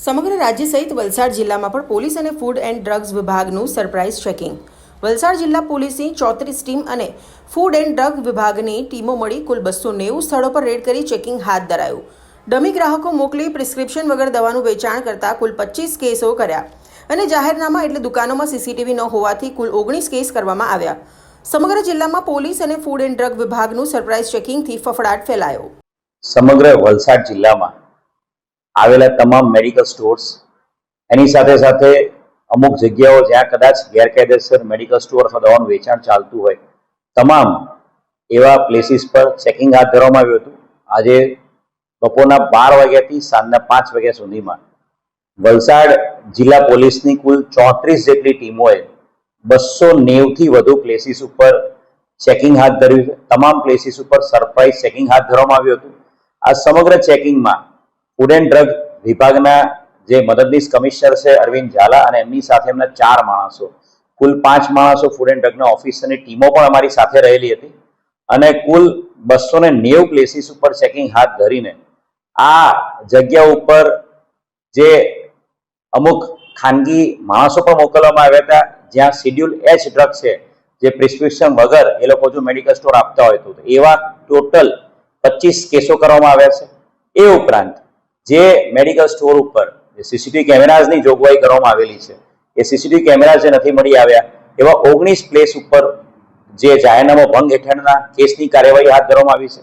સમગ્ર રાજ્ય સહિત વલસાડ જિલ્લામાં પણ પોલીસ અને ફૂડ એન્ડ ડ્રગ્સ વિભાગનું સરપ્રાઇઝ ચેકિંગ. વલસાડ જિલ્લા પોલીસની 34 ટીમ અને ફૂડ એન્ડ ડ્રગ વિભાગની ટીમો મળી કુલ 290 સ્થળો પર રેડ કરી ચેકિંગ હાથ ધરાયું. ડમી ગ્રાહકો મોકલી પ્રિસ્ક્રિપ્શન વગર દવાનું વેચાણ કરતા કુલ 25 કેસો કર્યા અને જાહેરનામા એટલે દુકાનોમાં સીસીટીવી ન હોવાથી કુલ 19 કેસ કરવામાં આવ્યા. સમગ્ર જિલ્લામાં પોલીસ અને ફૂડ એન્ડ ડ્રગ વિભાગનું સરપ્રાઇઝ ચેકિંગથી ફફડાટ ફેલાયો. સમગ્ર વલસાડ જિલ્લામાં આવેલા તમામ મેડિકલ સ્ટોર્સ, એની સાથે સાથે અમુક જગ્યાઓ જ્યાં કદાચ ગેરકાયદેસર મેડિકલ સ્ટોર અથવા દવાનું વેચાણ ચાલતું હોય, તમામ એવા પ્લેસીસ પર ચેકિંગ હાથ ધરવામાં આવ્યું હતું. આજે બપોરના 12 વાગ્યાથી સાંજના 5 વાગ્યા સુધીમાં વલસાડ જિલ્લા પોલીસની કુલ 34 જેટલી ટીમોએ 290થી વધુ પ્લેસીસ ઉપર ચેકિંગ હાથ ધર્યું છે. તમામ પ્લેસીસ ઉપર સરપ્રાઇઝ ચેકિંગ હાથ ધરવામાં આવ્યું હતું. આ સમગ્ર ચેકિંગમાં ફૂડ એન્ડ ડ્રગ વિભાગના જે મદદનીશ કમિશનર છે અરવિંદ ઝાલા અને એમની સાથે એમના 4 માણસો, કુલ 5 માણસો ફૂડ એન્ડ ડ્રગના ઓફિસરની ટીમો પણ અમારી સાથે રહેલી હતી અને કુલ 290 પ્લેસીસ ઉપર ચેકિંગ હાથ ધરીને આ જગ્યા ઉપર જે અમુક ખાનગી માણસો પણ મોકલવામાં આવ્યા હતા, જ્યાં શેડ્યુલ એચ ડ્રગ છે, જે પ્રિસ્ક્રિપ્શન વગર એ લોકો જો મેડિકલ સ્ટોર આપતા હોય તો એવા ટોટલ 25 કેસો કરવામાં આવ્યા છે. એ ઉપરાંત જે મેડિકલ સ્ટોર ઉપર સીસીટીવી કેમેરાઝની જોગવાઈ કરવામાં આવેલી છે, એ સીસીટીવી કેમેરા જે નથી મળી આવ્યા એવા 19 પ્લેસ ઉપર જે જાહેરનામા ભંગ હેઠળના કેસની કાર્યવાહી હાથ ધરવામાં આવી છે.